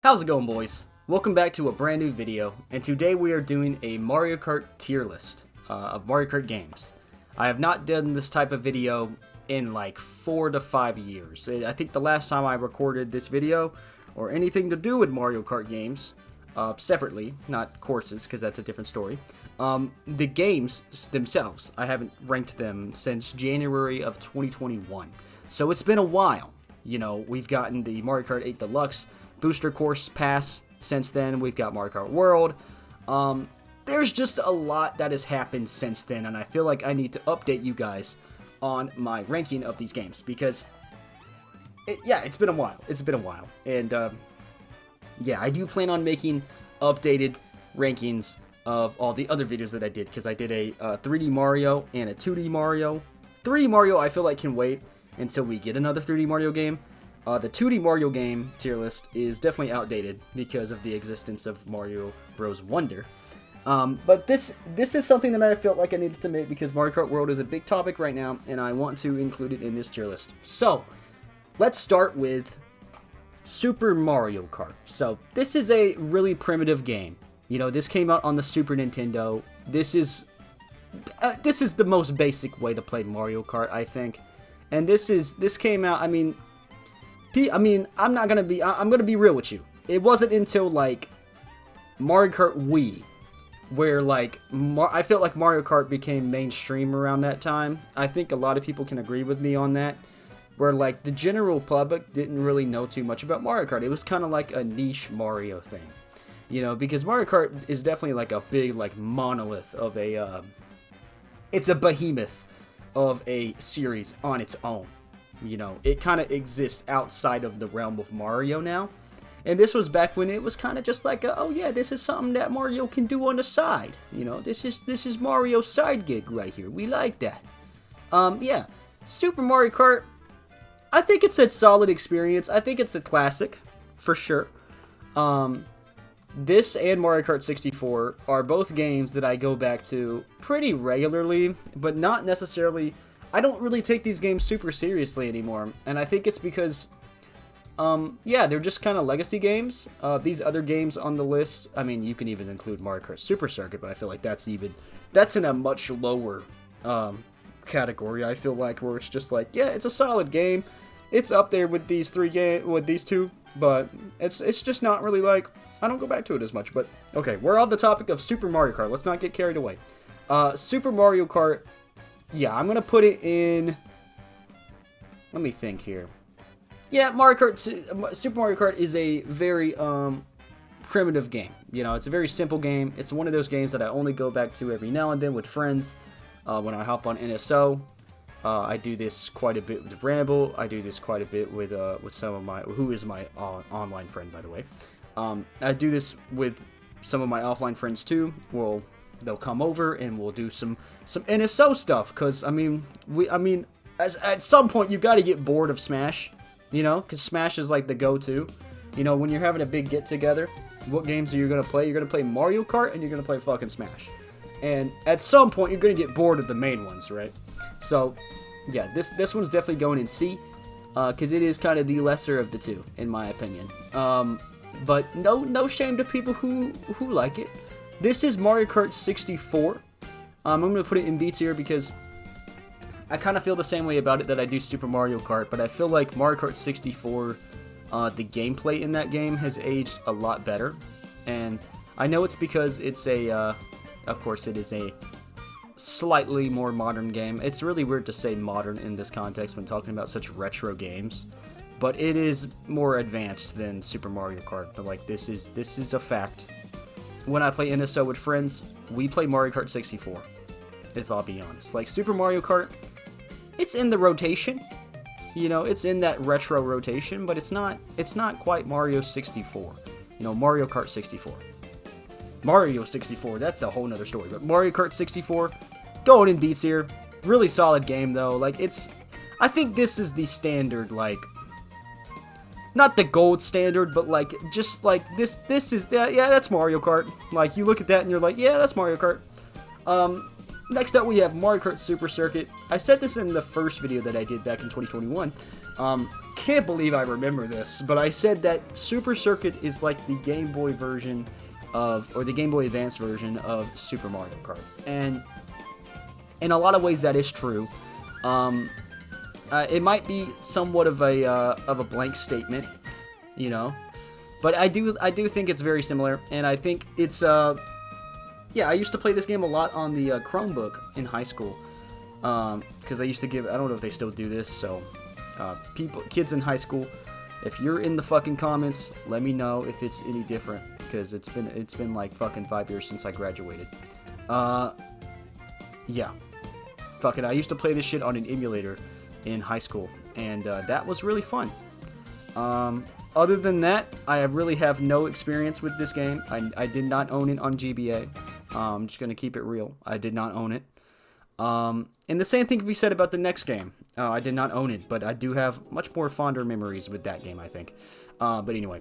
How's it going, boys? Welcome back to a brand new video, and today we are doing a Mario Kart tier list of Mario Kart games. I have not done this type of video in like 4 to 5 years. I think the last time I recorded this video, or anything to do with Mario Kart games, separately, not courses, because that's a different story, the games themselves, I haven't ranked them since January of 2021. So it's been a while. You know, we've gotten the Mario Kart 8 Deluxe Booster Course Pass since then. We've got Mario Kart World. There's just a lot that has happened since then, and I feel like I need to update you guys on my ranking of these games, because it's been a while. And yeah, I do plan on making updated rankings of all the other videos that I did, because I did a 3D Mario and a 2D Mario. 3D Mario I feel like can wait until we get another 3D Mario game. The 2D Mario game tier list is definitely outdated because of the existence of Mario Bros. Wonder. But this is something that I felt like I needed to make because Mario Kart World is a big topic right now, and I want to include it in this tier list. So, let's start with Super Mario Kart. So, this is a really primitive game. You know, this came out on the Super Nintendo. This is the most basic way to play Mario Kart, I think. And this came out, I'm gonna be real with you. It wasn't until like Mario Kart Wii where like I felt like Mario Kart became mainstream around that time. I think a lot of people can agree with me on that. Where like the general public didn't really know too much about Mario Kart. It was kind of like a niche Mario thing, you know, because Mario Kart is definitely like a big like monolith of a. It's a behemoth of a series on its own. You know, it kind of exists outside of the realm of Mario now. And this was back when it was kind of just like, oh yeah, this is something that Mario can do on the side. You know, this is Mario's side gig right here. We like that. Yeah, Super Mario Kart, I think it's a solid experience. I think it's a classic, for sure. This and Mario Kart 64 are both games that I go back to pretty regularly, but not necessarily. I don't really take these games super seriously anymore, and I think it's because, yeah, they're just kind of legacy games. These other games on the list, I mean, you can even include Mario Kart Super Circuit, but I feel like that's in a much lower category. I feel like where it's just like, yeah, it's a solid game. It's up there with these two, but it's just not really like, I don't go back to it as much. But okay, we're on the topic of Super Mario Kart. Let's not get carried away. Super Mario Kart. Yeah, I'm gonna put it in. Let me think here. Yeah, Super Mario Kart is a very primitive game. You know, it's a very simple game. It's one of those games that I only go back to every now and then with friends. When I hop on NSO, I do this quite a bit with Ramble. I do this quite a bit with some of my, who is my online friend, by the way. I do this with some of my offline friends too. They'll come over and we'll do some NSO stuff, because at some point you got to get bored of Smash, you know, because Smash is like the go-to. You know, when you're having a big get together, what games are you gonna play? You're gonna play Mario Kart and you're gonna play fucking Smash, and at some point you're gonna get bored of the main ones, right? So yeah, this one's definitely going in C, because it is kind of the lesser of the two, in my opinion. But no shame to people who like it. This is Mario Kart 64. I'm going to put it in B tier because I kind of feel the same way about it that I do Super Mario Kart, but I feel like Mario Kart 64, the gameplay in that game has aged a lot better. And I know it's because it's of course it is a slightly more modern game. It's really weird to say modern in this context when talking about such retro games, but it is more advanced than Super Mario Kart. But like, this is a fact. When I play NSO with friends, we play Mario Kart 64, if I'll be honest. Like, Super Mario Kart, it's in the rotation. You know, it's in that retro rotation, but it's not quite Mario 64. You know, Mario Kart 64. Mario 64, that's a whole nother story. But Mario Kart 64, going in B tier. Really solid game, though. Like, I think this is the standard, like, not the gold standard, but like, just like this is, yeah, that's Mario Kart. Like, you look at that and you're like, yeah, that's Mario Kart. Next up we have Mario Kart Super Circuit. I said this in the first video that I did back in 2021. can't believe I remember this, but I said that Super Circuit is like the Game Boy version of, or the Game Boy Advance version of Super Mario Kart. And in a lot of ways that is true. It might be somewhat of a blank statement, you know, but I do think it's very similar, and I think it's yeah, I used to play this game a lot on the Chromebook in high school, because I used to give, I don't know if they still do this, so kids in high school, if you're in the fucking comments, let me know if it's any different, because it's been like fucking 5 years since I graduated. Yeah, fuck it, I used to play this shit on an emulator in high school, and that was really fun. Other than that, I really have no experience with this game. I did not own it on GBA. I'm just gonna keep it real. I did not own it. And the same thing can be said about the next game. I did not own it, but I do have much more fonder memories with that game, I think. But anyway,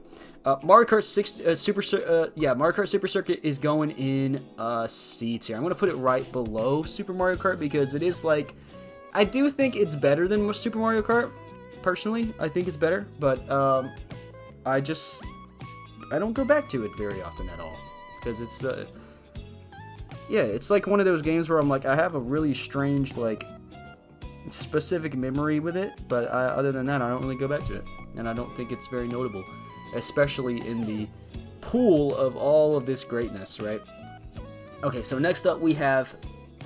Mario Kart Mario Kart Super Circuit is going in C tier. I'm gonna put it right below Super Mario Kart because it is like, I do think it's better than Super Mario Kart. Personally, I think it's better, but I don't go back to it very often at all because it's yeah, it's like one of those games where I'm like, I have a really strange like specific memory with it, but other than that, I don't really go back to it, and I don't think it's very notable, especially in the pool of all of this greatness, right? Okay, so next up we have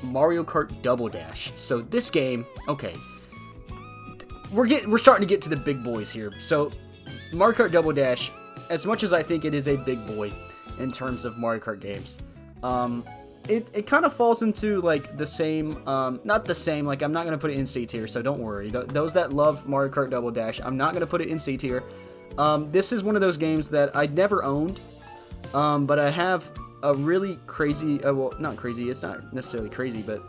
Mario Kart Double Dash. So this game, okay, we're starting to get to the big boys here. So Mario Kart Double Dash, as much as I think it is a big boy in terms of Mario Kart games, it kind of falls into like the same, not the same, like I'm not going to put it in C tier, so don't worry. Those that love Mario Kart Double Dash, I'm not going to put it in C tier. This is one of those games that I never owned, but I have a really crazy, well, not crazy, it's not necessarily crazy, but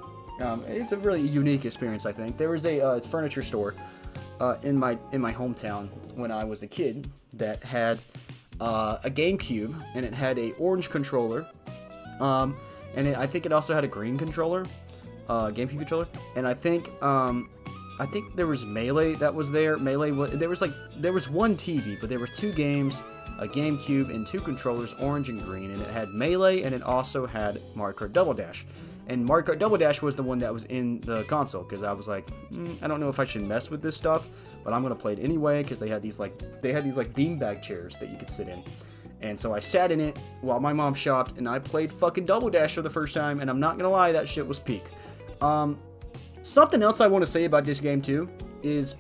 it's a really unique experience, I think. There was a furniture store in my hometown when I was a kid that had a GameCube, and it had a orange controller, and I think it also had a green controller, GameCube controller, and I think there was Melee that was there. There was one TV, but there were two games, a GameCube and two controllers, orange and green, and it had Melee, and it also had Mario Kart Double Dash. And Mario Kart Double Dash was the one that was in the console, because I was like, I don't know if I should mess with this stuff, but I'm gonna play it anyway, because they had these like beanbag chairs that you could sit in. And so I sat in it while my mom shopped, and I played fucking Double Dash for the first time, and I'm not gonna lie, that shit was peak. Something else I want to say about this game too is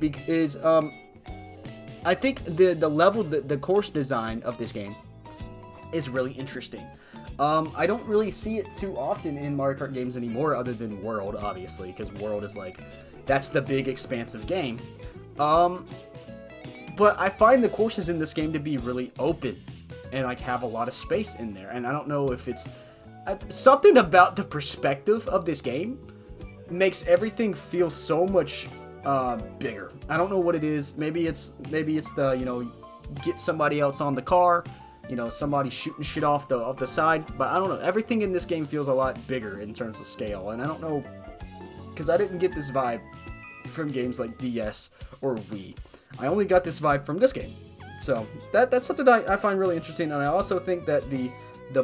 I think the course design of this game is really interesting. I don't really see it too often in Mario Kart games anymore, other than World, obviously, because World is like, that's the big expansive game. But I find the courses in this game to be really open and like have a lot of space in there, and I don't know if it's something about the perspective of this game makes everything feel so much bigger. I don't know what it is. Maybe it's the, you know, get somebody else on the car, you know, somebody shooting shit off the side, but I don't know. Everything in this game feels a lot bigger in terms of scale, and I don't know, because I didn't get this vibe from games like DS or Wii. I only got this vibe from this game. So that's something that I find really interesting, and I also think that the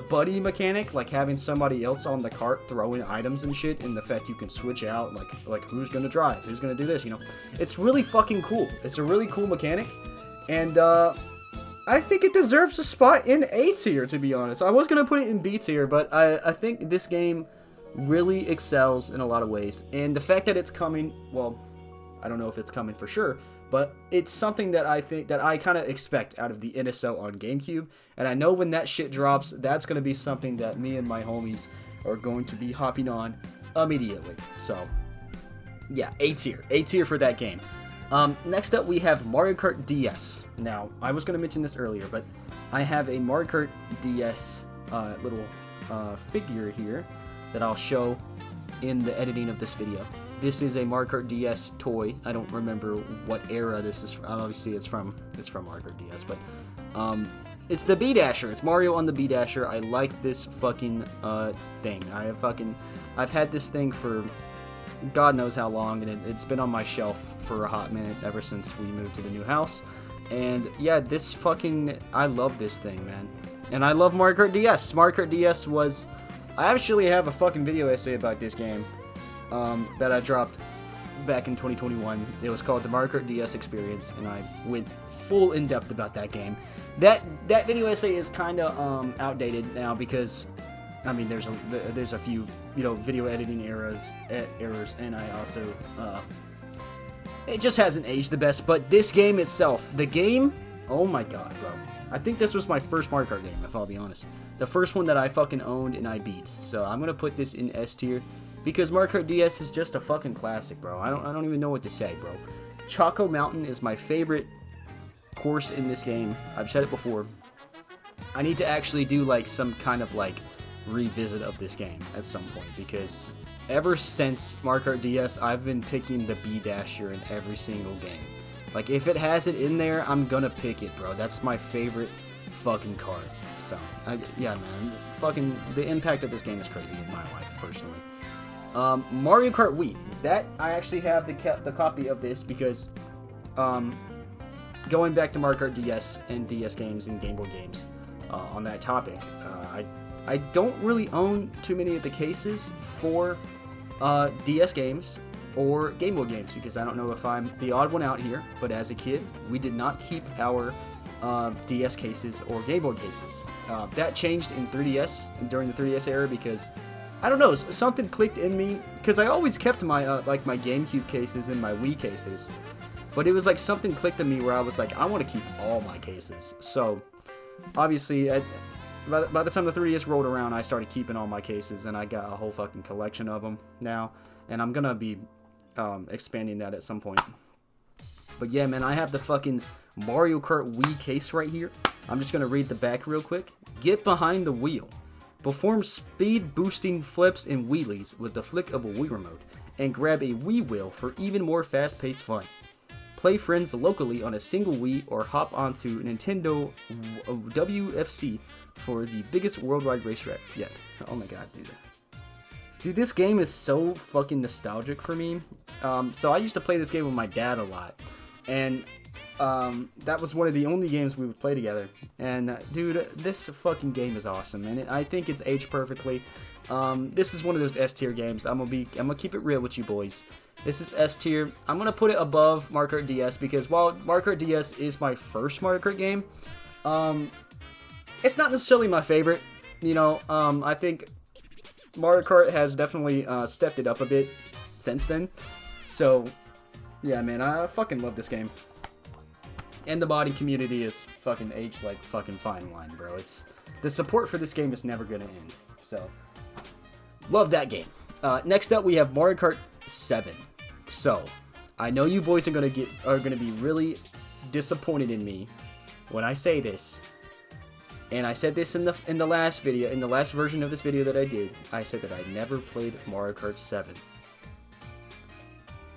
buddy mechanic, like having somebody else on the cart throwing items and shit, and the fact you can switch out, like who's gonna drive, who's gonna do this, you know, it's really fucking cool. It's a really cool mechanic, and I think it deserves a spot in A tier, to be honest. I was gonna put it in B tier, but I think this game really excels in a lot of ways, and the fact that it's coming, well, I don't know if it's coming for sure, but it's something that I think that I kind of expect out of the NSO on GameCube, and I know when that shit drops, that's going to be something that me and my homies are going to be hopping on immediately. So, yeah, A tier for that game. Next up, we have Mario Kart DS. Now, I was going to mention this earlier, but I have a Mario Kart DS little figure here that I'll show in the editing of this video. This is a Mario Kart DS toy. I don't remember what era this is from. Obviously, it's from Mario Kart DS, but it's the B-Dasher. It's Mario on the B-Dasher. I like this fucking thing. I've had this thing for God knows how long, and it's been on my shelf for a hot minute ever since we moved to the new house. And yeah, this fucking, I love this thing, man. And I love Mario Kart DS. Mario Kart DS was, I actually have a fucking video essay about this game that I dropped back in 2021. It was called the Mario Kart DS Experience, and I went full in depth about that game. That video essay is kind of outdated now because, I mean, there's a few, you know, video editing errors, and I also it just hasn't aged the best. But this game itself, the game, oh my god, bro. I think this was my first Mario Kart game, if I'll be honest. The first one that I fucking owned and I beat. So I'm gonna put this in S tier because Mario Kart DS is just a fucking classic, bro. I don't even know what to say, bro. Choco Mountain is my favorite course in this game. I've said it before. I need to actually do like some kind of like revisit of this game at some point because ever since Mario Kart DS, I've been picking the B Dasher in every single game. Like, if it has it in there, I'm gonna pick it, bro. That's my favorite fucking card. So, yeah, man. Fucking, the impact of this game is crazy in my life, personally. Mario Kart Wii. That, I actually have the copy of this because, going back to Mario Kart DS and DS games and Game Boy games, on that topic, I don't really own too many of the cases for DS games or Game Boy games because I don't know if I'm the odd one out here, but as a kid, we did not keep our DS cases or Game Boy cases. That changed in 3DS during the 3DS era because I don't know, something clicked in me because I always kept my like my GameCube cases and my Wii cases, but it was like something clicked in me where I was like, I want to keep all my cases. So obviously, by the time the 3DS rolled around, I started keeping all my cases, and I got a whole fucking collection of them now, and I'm gonna be expanding that at some point. But yeah, man, I have the fucking Mario Kart Wii case right here. I'm just gonna read the back real quick. Get behind the wheel. Perform speed-boosting flips and wheelies with the flick of a Wii remote, and grab a Wii wheel for even more fast-paced fun. Play friends locally on a single Wii or hop onto Nintendo WFC for the biggest worldwide racetrack yet. Oh my god, dude. Dude, this game is so fucking nostalgic for me. So I used to play this game with my dad a lot. And that was one of the only games we would play together. And dude, this fucking game is awesome, and I think it's aged perfectly. This is one of those S tier games. I'm gonna keep it real with you boys. This is S tier. I'm gonna put it above Mario Kart DS because while Mario Kart DS is my first Mario Kart game, it's not necessarily my favorite. You know, I think Mario Kart has definitely stepped it up a bit since then. So, yeah, man, I fucking love this game. And the body community is fucking aged like fucking fine wine, bro. The support for this game is never gonna end. So, love that game. Next up, we have Mario Kart 7. So, I know you boys are gonna be really disappointed in me when I say this. And I said this in the last video, in the last version of this video that I did. I said that I never played Mario Kart 7.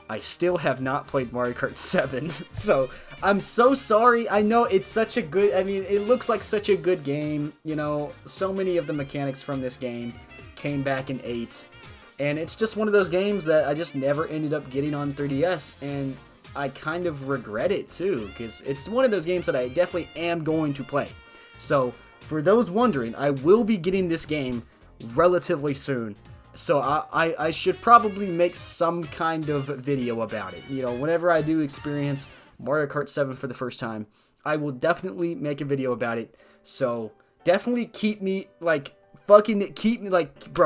I still have not played Mario Kart 7. So, I'm so sorry. I know it's such a good, I mean, it looks like such a good game. You know, so many of the mechanics from this game came back in 8. And it's just one of those games that I just never ended up getting on 3DS. And I kind of regret it too, because it's one of those games that I definitely am going to play. So, for those wondering, I will be getting this game relatively soon. So, I should probably make some kind of video about it. You know, whenever I do experience Mario Kart 7 for the first time, I will definitely make a video about it. So, definitely keep me, like, bro,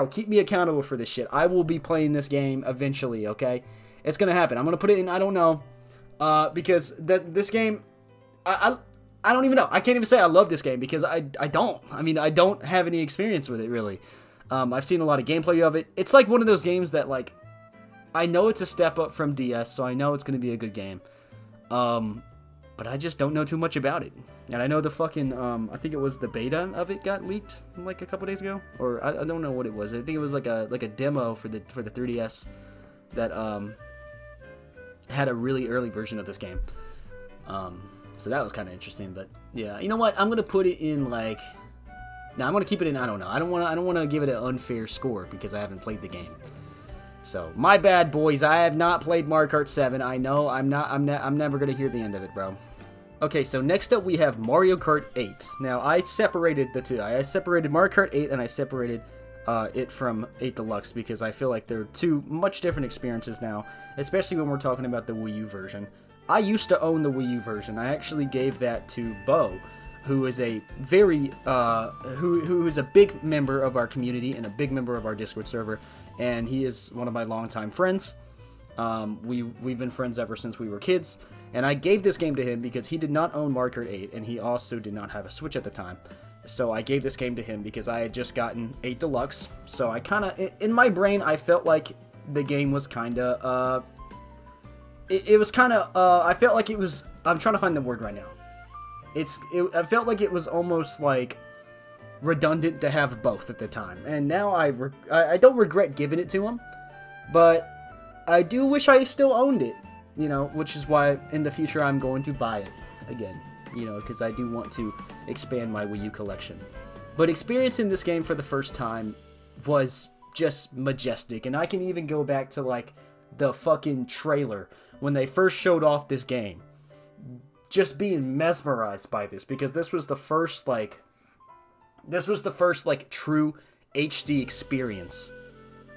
keep me accountable for this shit. I will be playing this game eventually, okay? It's gonna happen. I'm gonna put it in I don't know. Because this game, I don't even know. I can't even say I love this game because I don't. I mean, I don't have any experience with it, really. I've seen a lot of gameplay of it. It's like one of those games that, like, I know it's a step up from DS, so I know it's going to be a good game. But I just don't know too much about it. And I know the fucking, I think it was the beta of it got leaked, like, a couple days ago. Or, I don't know what it was. I think it was, like a demo for the 3DS that, had a really early version of this game. So that was kind of interesting, but yeah, you know what? I'm gonna put it in like. Now I'm gonna keep it in. I don't know. I don't want to give it an unfair score because I haven't played the game. So, my bad, boys. I have not played Mario Kart 7. I know. I'm never going to hear the end of it, bro. Okay, so next up we have Mario Kart 8. Now, I separated the two. I separated Mario Kart 8 and I separated it from 8 Deluxe because I feel like they're two much different experiences now, especially when we're talking about the Wii U version. I used to own the Wii U version. I actually gave that to Bo, who is a very, who is a big member of our community and a big member of our Discord server, and he is one of my longtime friends. We've been friends ever since we were kids, and I gave this game to him because he did not own Mario Kart 8, and he also did not have a Switch at the time. So I gave this game to him because I had just gotten 8 Deluxe, so I kind of, in my brain, I felt like the game was kind of, it was kind of, I felt like it was, I'm trying to find the word right now. I felt like it was almost like redundant to have both at the time. And now I don't regret giving it to him, but I do wish I still owned it, you know, which is why in the future I'm going to buy it again, you know, because I do want to expand my Wii U collection. But experiencing this game for the first time was just majestic, and I can even go back to, like, the fucking trailer when they first showed off this game. Just being mesmerized by this, because this was the first true HD experience.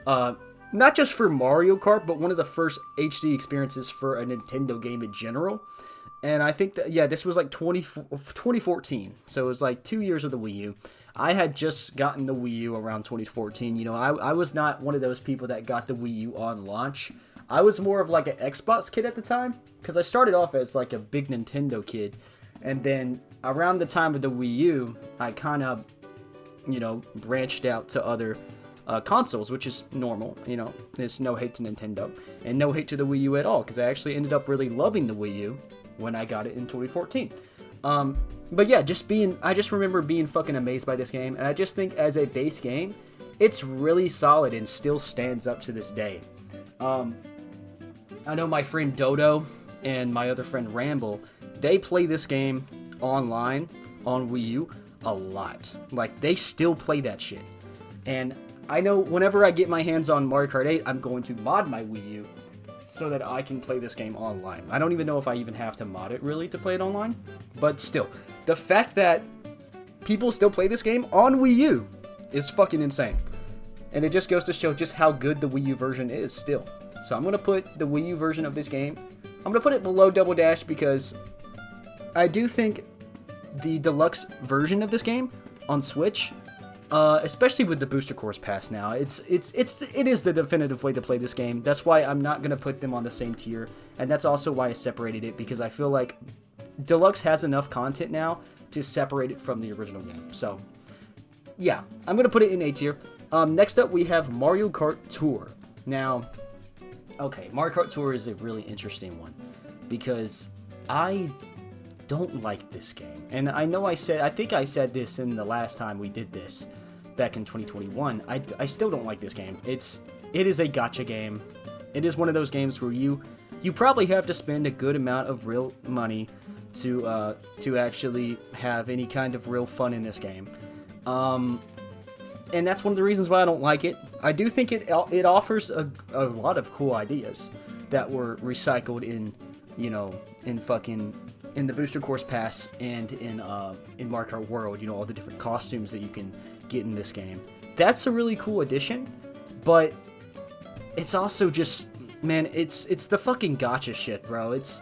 Not just for Mario Kart, but one of the first HD experiences for a Nintendo game in general. And I think that, yeah, this was like 2014. So it was like 2 years of the Wii U. I had just gotten the Wii U around 2014. You know, I was not one of those people that got the Wii U on launch. I was more of like an Xbox kid at the time, because I started off as like a big Nintendo kid. And then around the time of the Wii U, I kind of, you know, branched out to other consoles, which is normal. You know, there's no hate to Nintendo and no hate to the Wii U at all, because I actually ended up really loving the Wii U when I got it in 2014. But yeah, I just remember being fucking amazed by this game, and I just think as a base game, it's really solid and still stands up to this day. I know my friend Dodo and my other friend Ramble, they play this game online on Wii U a lot. Like, they still play that shit. And I know whenever I get my hands on Mario Kart 8, I'm going to mod my Wii U so that I can play this game online. I don't even know if I even have to mod it, really, to play it online. But still, the fact that people still play this game on Wii U is fucking insane. And it just goes to show just how good the Wii U version is still. So I'm going to put the Wii U version of this game, I'm going to put it below Double Dash, because I do think the deluxe version of this game on Switch, especially with the Booster Course Pass now, it is the definitive way to play this game. That's why I'm not going to put them on the same tier, and that's also why I separated it, because I feel like Deluxe has enough content now to separate it from the original game. So, yeah, I'm going to put it in A tier. Next up, we have Mario Kart Tour. Now, okay, Mario Kart Tour is a really interesting one, because I don't like this game. And I know I think I said this in the last time we did this, back in 2021. I still don't like this game. It is a gacha game. It is one of those games where you probably have to spend a good amount of real money to actually have any kind of real fun in this game. And that's one of the reasons why I don't like it. I do think it offers a lot of cool ideas that were recycled in, you know, in the Booster Course Pass and in Mario Kart World. You know, all the different costumes that you can get in this game. That's a really cool addition, but it's also just, man, it's the fucking gacha shit, bro. It's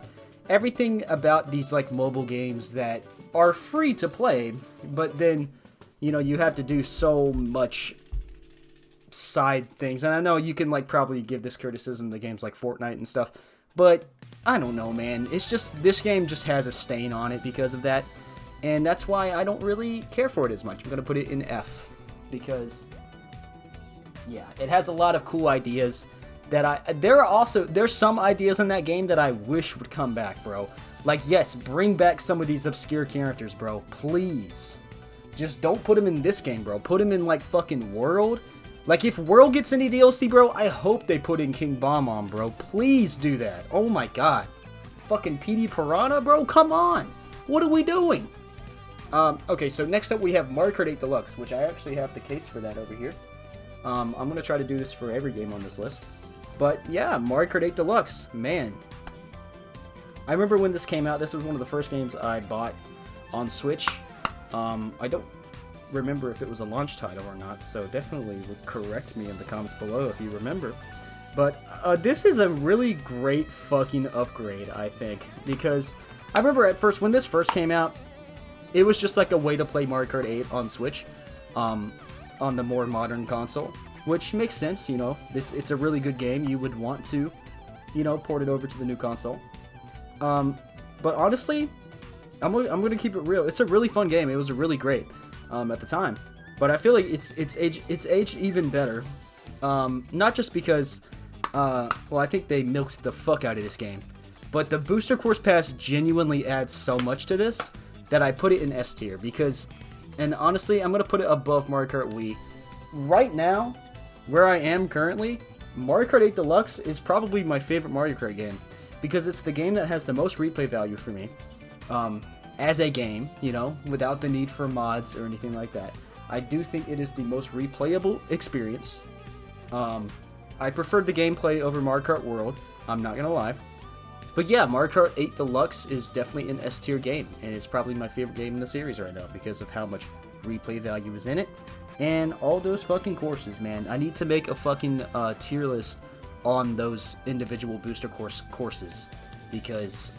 everything about these, like, mobile games that are free to play, but then, you know, you have to do so much side things. And I know you can, like, probably give this criticism to games like Fortnite and stuff, but I don't know, man. It's just, this game just has a stain on it because of that, and that's why I don't really care for it as much. I'm gonna put it in F, because, yeah, it has a lot of cool ideas that there's some ideas in that game that I wish would come back, bro. Like, yes, bring back some of these obscure characters, bro. Please. Just don't put them in this game, bro. Put them in, like, fucking World. Like, if World gets any DLC, bro, I hope they put in King Bomb, bro. Please do that. Oh my god. Fucking PD Piranha, bro? Come on. What are we doing? Okay, so next up we have Mario Kart 8 Deluxe, which I actually have the case for that over here. I'm going to try to do this for every game on this list. But yeah, Mario Kart 8 Deluxe, man. I remember when this came out, this was one of the first games I bought on Switch. I don't remember if it was a launch title or not, so definitely would correct me in the comments below if you remember. But this is a really great fucking upgrade, I think, because I remember at first, when this first came out, it was just like a way to play Mario Kart 8 on Switch, on the more modern console, which makes sense, you know. It's a really good game. You would want to, you know, port it over to the new console. But honestly, I'm gonna keep it real. It's a really fun game. It was really great at the time, but I feel like it's aged even better. Not just because, well, I think they milked the fuck out of this game, but the Booster Course Pass genuinely adds so much to this that I put it in S tier because, and honestly, I'm gonna put it above Mario Kart Wii. Right now, where I am currently, Mario Kart 8 Deluxe is probably my favorite Mario Kart game because it's the game that has the most replay value for me. As a game, you know, without the need for mods or anything like that. I do think it is the most replayable experience. I preferred the gameplay over Mario Kart World, I'm not gonna lie. But yeah, Mario Kart 8 Deluxe is definitely an S tier game, and it's probably my favorite game in the series right now because of how much replay value is in it. And all those fucking courses, man. I need to make a fucking tier list on those individual booster courses because,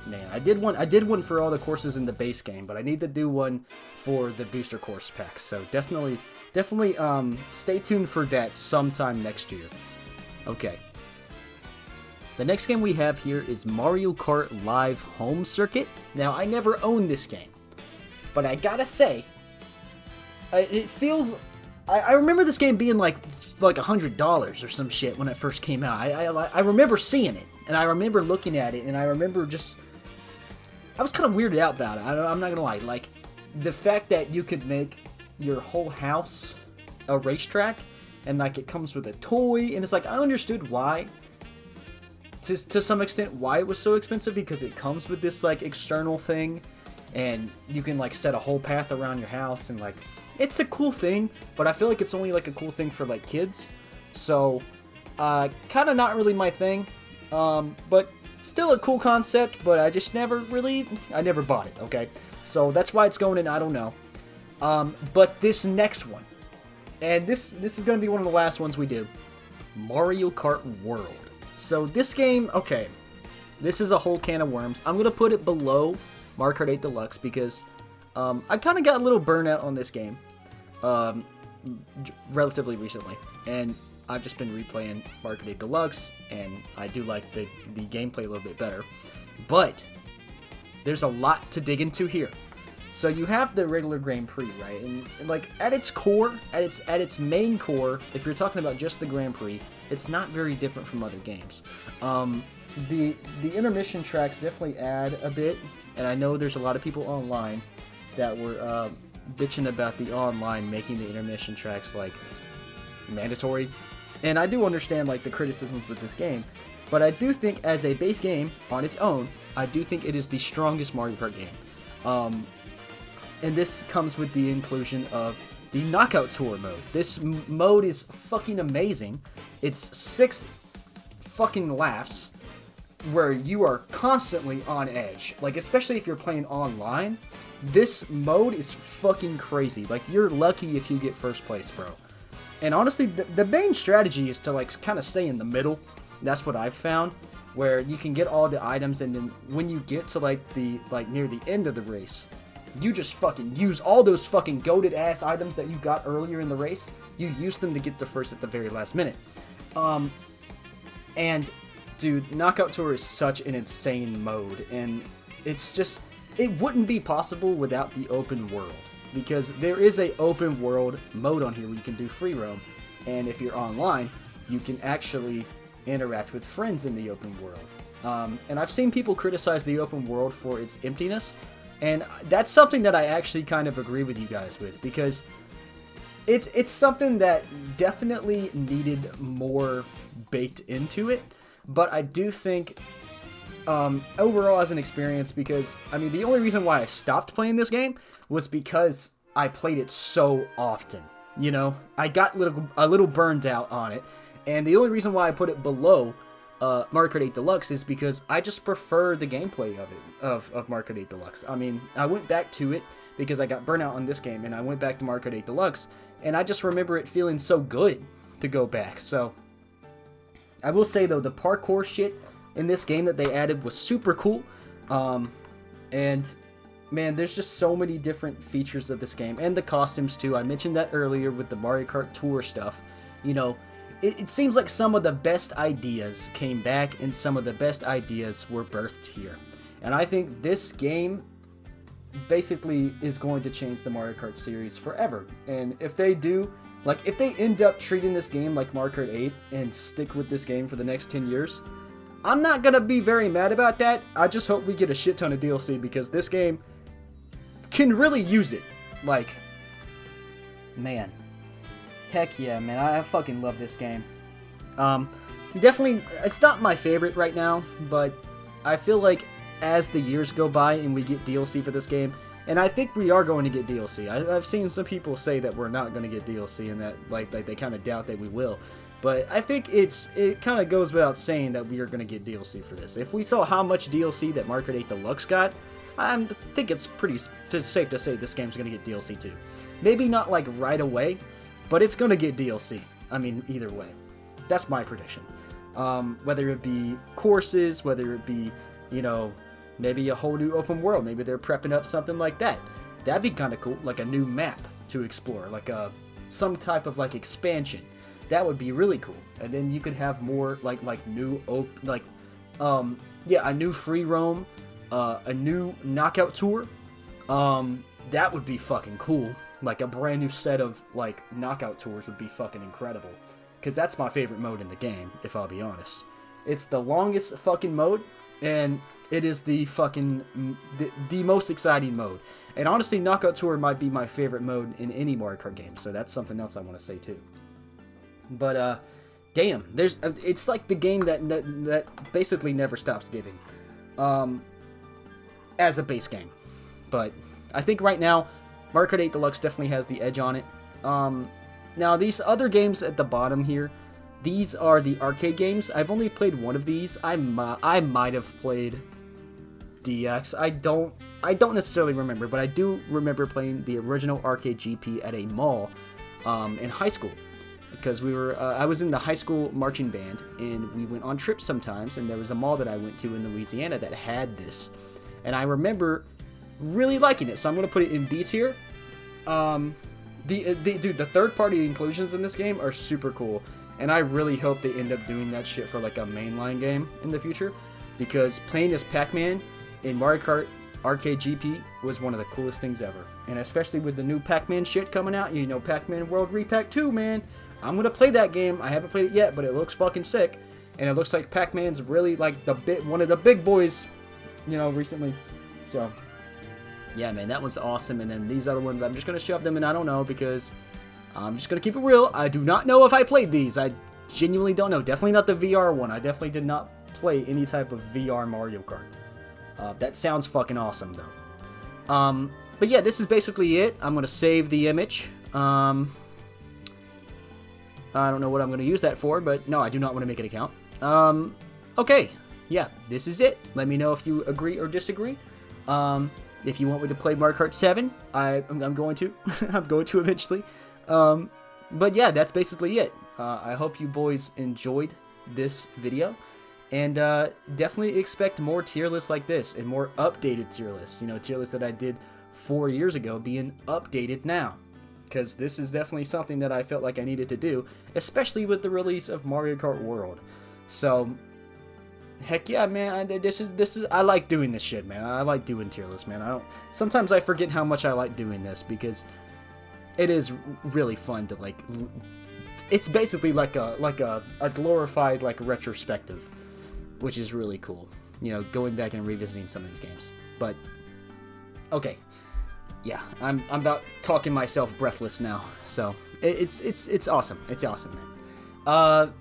man, I did one for all the courses in the base game, but I need to do one for the booster course pack. So definitely stay tuned for that sometime next year. Okay. The next game we have here is Mario Kart Live Home Circuit. Now, I never owned this game, but I gotta say, it feels... I remember this game being like $100 or some shit when it first came out. I remember seeing it, and I remember looking at it, and I remember just... I was kind of weirded out about it. I'm not gonna lie. Like, the fact that you could make your whole house a racetrack, and like it comes with a toy, and it's like, I understood why, to some extent, why it was so expensive, because it comes with this like external thing, and you can like set a whole path around your house, and like, it's a cool thing, but I feel like it's only like a cool thing for like kids, so kind of not really my thing, but still a cool concept, but I just never bought it, okay? So that's why it's going in, I don't know. But this next one, and this is going to be one of the last ones we do, Mario Kart World. So this game, okay, this is a whole can of worms. I'm going to put it below Mario Kart 8 Deluxe because I kind of got a little burnout on this game relatively recently, and I've just been replaying Mario Kart 8 Deluxe, and I do like the gameplay a little bit better. But there's a lot to dig into here. So you have the regular Grand Prix, right? And like at its core, at its main core, if you're talking about just the Grand Prix, it's not very different from other games. The intermission tracks definitely add a bit, and I know there's a lot of people online that were bitching about the online making the intermission tracks like mandatory. And I do understand like the criticisms with this game, but I do think as a base game on its own, I do think it is the strongest Mario Kart game. And this comes with the inclusion of the Knockout Tour mode. This mode is fucking amazing. It's 6 fucking laps where you are constantly on edge. Like, especially if you're playing online, this mode is fucking crazy. Like, you're lucky if you get first place, bro. And honestly, the main strategy is to, like, kind of stay in the middle. That's what I've found, where you can get all the items, and then when you get to, like, near the end of the race, you just fucking use all those fucking goated ass items that you got earlier in the race. You use them to get to first at the very last minute. And dude, Knockout Tour is such an insane mode, and it's just, it wouldn't be possible without the open world, because there is a open world mode on here where you can do free roam, and if you're online, you can actually interact with friends in the open world. And I've seen people criticize the open world for its emptiness, and that's something that I actually kind of agree with you guys with, because it's something that definitely needed more baked into it, but I do think overall as an experience, because I mean the only reason why I stopped playing this game was because I played it so often, you know, I got a little burned out on it, And the only reason why I put it below Mario Kart 8 Deluxe is because I just prefer the gameplay of it, of Mario Kart 8 Deluxe. I mean, I went back to it because I got burnout on this game, and I went back to Mario Kart 8 Deluxe, and I just remember it feeling so good to go back. So, I will say, though, the parkour shit in this game that they added was super cool. And, man, there's just so many different features of this game. And the costumes, too. I mentioned that earlier with the Mario Kart Tour stuff. You know, it seems like some of the best ideas came back, and some of the best ideas were birthed here. And I think this game basically is going to change the Mario Kart series forever. And if they do, like, if they end up treating this game like Mario Kart 8 and stick with this game for the next 10 years, I'm not gonna be very mad about that. I just hope we get a shit ton of DLC, because this game can really use it. Like, man. Heck yeah, man. I fucking love this game. Definitely, it's not my favorite right now, but I feel like as the years go by and we get DLC for this game, and I think we are going to get DLC. I've seen some people say that we're not going to get DLC, and that like they kind of doubt that we will. But I think it kind of goes without saying that we are going to get DLC for this. If we saw how much DLC that Mario Kart 8 Deluxe got, I think it's pretty safe to say this game's going to get DLC too. Maybe not like right away, but it's going to get DLC. I mean, either way. That's my prediction. Whether it be courses, whether it be, you know, maybe a whole new open world. Maybe they're prepping up something like that. That'd be kind of cool. Like a new map to explore. Like some type of like expansion. That would be really cool. And then you could have more like new a new free roam, a new knockout tour. That would be fucking cool. Like a brand new set of like knockout tours would be fucking incredible. Because that's my favorite mode in the game, if I'll be honest. It's the longest fucking mode, and it is the fucking the most exciting mode. And honestly, knockout tour might be my favorite mode in any Mario Kart game. So that's something else I want to say too. But damn, it's like the game that basically never stops giving, as a base game. But I think right now, Mario Kart 8 Deluxe definitely has the edge on it. Now these other games at the bottom here, these are the arcade games. I've only played one of these. I might have played DX. I don't necessarily remember, but I do remember playing the original arcade GP at a mall in high school. Because I was in the high school marching band, and we went on trips sometimes, and there was a mall that I went to in Louisiana that had this. And I remember really liking it, so I'm going to put it in B tier. Dude, the third-party inclusions in this game are super cool, and I really hope they end up doing that shit for like a mainline game in the future, because playing as Pac-Man in Mario Kart Arcade GP was one of the coolest things ever. And especially with the new Pac-Man shit coming out, you know, Pac-Man World Repack 2, man. I'm gonna play that game. I haven't played it yet, but it looks fucking sick, and it looks like Pac-Man's really like one of the big boys, you know, recently. So, yeah, man, that one's awesome. And then these other ones, I'm just gonna shove them in. I don't know, because I'm just gonna keep it real. I do not know if I played these. I genuinely don't know. Definitely not the VR one. I definitely did not play any type of VR Mario Kart. That sounds fucking awesome, though. But yeah, this is basically it. I'm gonna save the image. I don't know what I'm going to use that for, but no, I do not want to make an account. Okay, yeah, this is it. Let me know if you agree or disagree. If you want me to play Mario Kart 7, I'm going to. I'm going to eventually. But yeah, that's basically it. I hope you boys enjoyed this video. And definitely expect more tier lists like this, and more updated tier lists. You know, tier lists that I did 4 years ago being updated now. Because this is definitely something that I felt like I needed to do, especially with the release of Mario Kart World. So, heck yeah, man! This is. I like doing this shit, man. I like doing tier lists, man. Sometimes I forget how much I like doing this, because it is really fun to like. It's basically like a glorified like retrospective, which is really cool. You know, going back and revisiting some of these games. But okay. Yeah, I'm about talking myself breathless now. So it's awesome. It's awesome, man.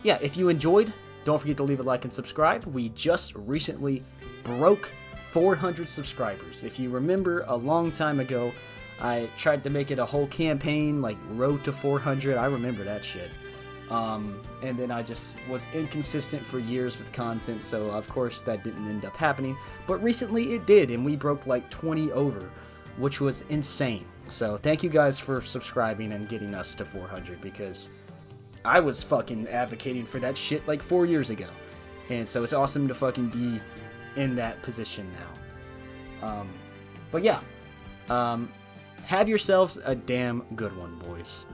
Yeah, if you enjoyed, don't forget to leave a like and subscribe. We just recently broke 400 subscribers. If you remember, a long time ago, I tried to make it a whole campaign like Road to 400. I remember that shit. And then I just was inconsistent for years with content, so of course that didn't end up happening. But recently it did, and we broke like 20 over, which was insane. So thank you guys for subscribing and getting us to 400, because I was fucking advocating for that shit like 4 years ago. And so it's awesome to fucking be in that position now. But yeah, have yourselves a damn good one, boys.